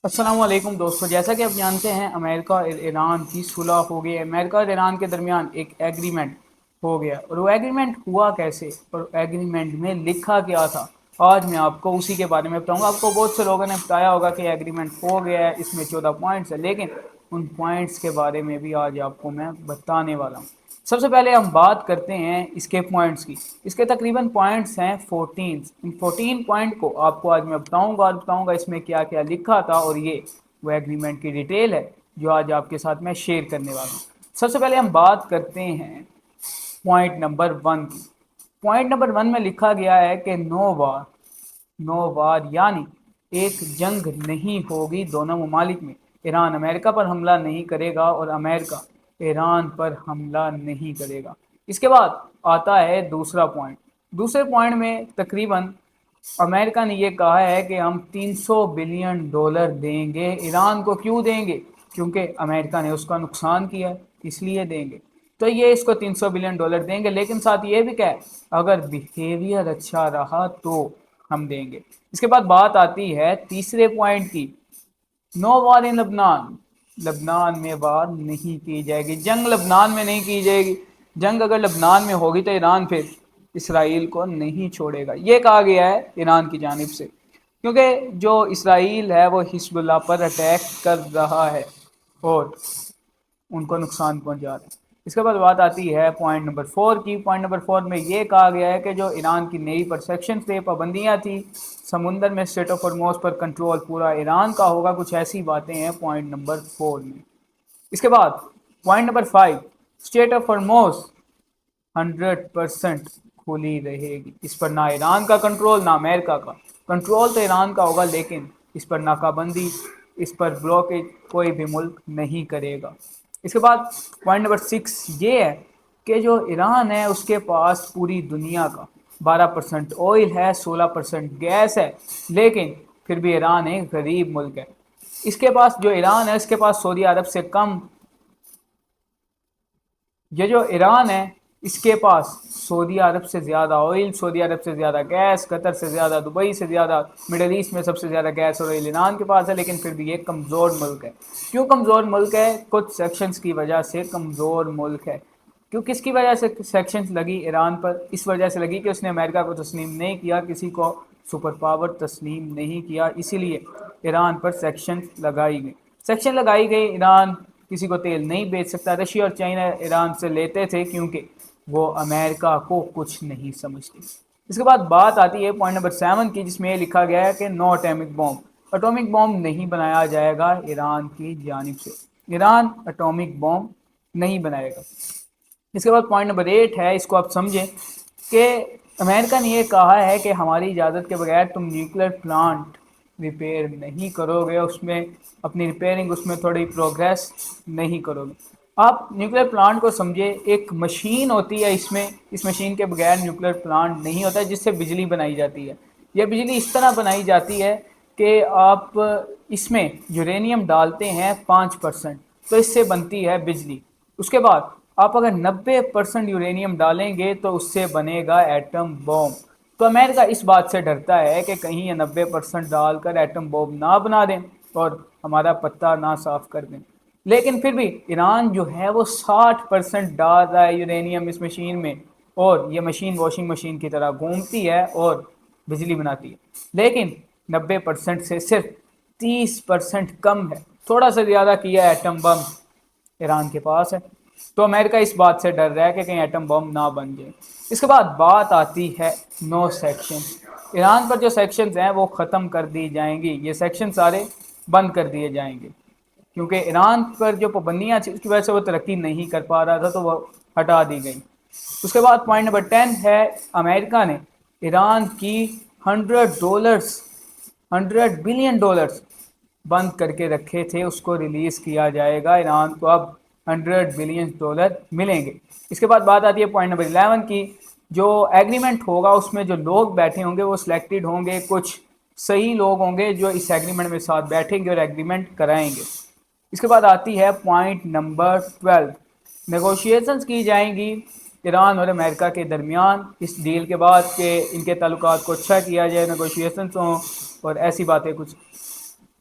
السلام علیکم دوستو، جیسا کہ آپ جانتے ہیں امریکہ اور ایران کی صلح ہو گئی ہے۔ امریکہ اور ایران کے درمیان ایک ایگریمنٹ ہو گیا، اور وہ ایگریمنٹ ہوا کیسے اور ایگریمنٹ میں لکھا کیا تھا، آج میں آپ کو اسی کے بارے میں بتاؤں گا۔ آپ کو بہت سے لوگوں نے بتایا ہوگا کہ ایگریمنٹ ہو گیا ہے، اس میں 14 پوائنٹس ہیں، لیکن ان پوائنٹس کے بارے میں بھی آج آپ کو میں بتانے والا ہوں۔ سب سے پہلے ہم بات کرتے ہیں اس کے پوائنٹس کی۔ اس کے تقریباً پوائنٹس ہیں 14۔ ان 14 پوائنٹ کو آپ کو آج میں بتاؤں گا اور بتاؤں گا اس میں کیا کیا لکھا تھا، اور یہ وہ ایگریمنٹ کی ڈیٹیل ہے جو آج آپ کے ساتھ میں شیئر کرنے والا ہوں۔ سب سے پہلے ہم بات کرتے ہیں پوائنٹ نمبر 1 کی۔ پوائنٹ نمبر 1 میں لکھا گیا ہے کہ نو وار یعنی ایک جنگ نہیں ہوگی دونوں ممالک میں۔ ایران امریکہ پر حملہ نہیں کرے گا اور امریکہ ایران پر حملہ نہیں کرے گا۔ اس کے بعد آتا ہے دوسرا پوائنٹ۔ دوسرے پوائنٹ میں تقریباً امریکہ نے یہ کہا ہے کہ ہم $300 بلین دیں گے ایران کو۔ کیوں دیں گے؟ کیونکہ امریکہ نے اس کا نقصان کیا ہے، اس لیے دیں گے۔ تو یہ اس کو $300 بلین دیں گے، لیکن ساتھ یہ بھی کہ اگر بیہیویئر اچھا رہا تو ہم دیں گے۔ اس کے بعد بات آتی ہے تیسرے پوائنٹ کی۔ نو وار ان لبنان، لبنان میں وار نہیں کی جائے گی، جنگ لبنان میں نہیں کی جائے گی۔ جنگ اگر لبنان میں ہوگی تو ایران پھر اسرائیل کو نہیں چھوڑے گا، یہ کہا گیا ہے ایران کی جانب سے، کیونکہ جو اسرائیل ہے وہ حزب اللہ پر اٹیک کر رہا ہے اور ان کو نقصان پہنچا رہا ہے۔ اس کے بعد بات آتی ہے پوائنٹ نمبر 4 کی۔ پوائنٹ نمبر 4 میں یہ کہا گیا ہے کہ جو ایران کی نیوی پر سیکشن تھے، پابندیاں تھیں، سمندر میں اسٹریٹ آف ہارموز پر کنٹرول پورا ایران کا ہوگا، کچھ ایسی باتیں ہیں پوائنٹ نمبر 4 میں۔ اس کے بعد پوائنٹ نمبر 5، اسٹریٹ آف ہارموز 100% کھلی رہے گی، اس پر نہ ایران کا کنٹرول نہ امریکہ کا کنٹرول، تو ایران کا ہوگا، لیکن اس پر ناکہ بندی، اس پر بلوکیج کوئی بھی ملک نہیں کرے گا۔ اس کے بعد پوائنٹ نمبر 6 یہ ہے کہ جو ایران ہے اس کے پاس پوری دنیا کا 12% آئل ہے، 16% گیس ہے، لیکن پھر بھی ایران ایک غریب ملک ہے۔ اس کے پاس جو ایران ہے اس کے پاس سعودی عرب سے کم، یہ جو ایران ہے اس کے پاس سعودی عرب سے زیادہ آئل، سعودی عرب سے زیادہ گیس، قطر سے زیادہ، دبئی سے زیادہ، مڈل ایسٹ میں سب سے زیادہ گیس اور آئل ایران کے پاس ہے، لیکن پھر بھی یہ کمزور ملک ہے۔ کیوں کمزور ملک ہے؟ کچھ سیکشنز کی وجہ سے کمزور ملک ہے۔ کیوں کس کی وجہ سے سیکشنز لگی ایران پر؟ اس وجہ سے لگی کہ اس نے امریکہ کو تسلیم نہیں کیا، کسی کو سپر پاور تسلیم نہیں کیا، اسی لیے ایران پر سیکشن لگائی گئی۔ سیکشن لگائی گئی، ایران کسی کو تیل نہیں بیچ سکتا۔ رشیا اور چائنا ایران سے لیتے تھے کیونکہ وہ امریکہ کو کچھ نہیں سمجھتے۔ اس کے بعد بات آتی ہے پوائنٹ نمبر 7 کی، جس میں یہ لکھا گیا ہے کہ نو اٹامک بومب، اٹامک بومب نہیں بنایا جائے گا ایران کی جانب سے، ایران اٹامک بومب نہیں بنائے گا۔ اس کے بعد پوائنٹ نمبر 8 ہے، اس کو آپ سمجھیں کہ امریکہ نے یہ کہا ہے کہ ہماری اجازت کے بغیر تم نیوکلیر پلانٹ ریپیئر نہیں کرو گے، اس میں اپنی ریپیئرنگ، اس میں تھوڑی پروگریس نہیں کرو گے۔ آپ نیوکلیر پلانٹ کو سمجھے، ایک مشین ہوتی ہے، اس مشین کے بغیر نیوکلیر پلانٹ نہیں ہوتا، جس سے بجلی بنائی جاتی ہے۔ یہ بجلی اس طرح بنائی جاتی ہے کہ آپ اس میں یورینیم ڈالتے ہیں 5%، تو اس سے بنتی ہے بجلی۔ اس کے بعد آپ اگر 90% یورینیم ڈالیں گے تو اس سے بنے گا ایٹم بوم۔ تو امریکہ اس بات سے ڈرتا ہے کہ کہیں یہ 90% ڈال کر ایٹم بوم نہ بنا دیں اور ہمارا پتہ نہ صاف کر دیں۔ لیکن پھر بھی ایران جو ہے وہ 60% ڈال رہا ہے یورینیم اس مشین میں، اور یہ مشین واشنگ مشین کی طرح گھومتی ہے اور بجلی بناتی ہے، لیکن 90% سے صرف 30% کم ہے، تھوڑا سا زیادہ کیا ایٹم بم ایران کے پاس ہے۔ تو امریکہ اس بات سے ڈر رہا ہے کہ کہیں ایٹم بم نہ بن جائے۔ اس کے بعد بات آتی ہے نو سیکشن، ایران پر جو سیکشنز ہیں وہ ختم کر دی جائیں گی، یہ سیکشن سارے بند کر دیے جائیں گے، کیونکہ ایران پر جو پابندیاں تھیں اس کی وجہ سے وہ ترقی نہیں کر پا رہا تھا، تو وہ ہٹا دی گئی۔ اس کے بعد پوائنٹ نمبر 10 ہے، امریکہ نے ایران کی $100 بلین بند کر کے رکھے تھے، اس کو ریلیز کیا جائے گا، ایران کو اب $100 بلین ملیں گے۔ اس کے بعد بات آتی ہے پوائنٹ نمبر 11 کی۔ جو ایگریمنٹ ہوگا اس میں جو لوگ بیٹھے ہوں گے وہ سلیکٹڈ ہوں گے، کچھ صحیح لوگ ہوں گے جو اس ایگریمنٹ میں ساتھ بیٹھیں گے اور ایگریمنٹ کرائیں گے۔ اس کے بعد آتی ہے پوائنٹ نمبر 12، نیگوشیشنز کی جائیں گی ایران اور امریکہ کے درمیان اس ڈیل کے بعد کہ ان کے تعلقات کو اچھا کیا جائے، نیگوشیشنز ہوں اور ایسی باتیں کچھ۔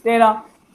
13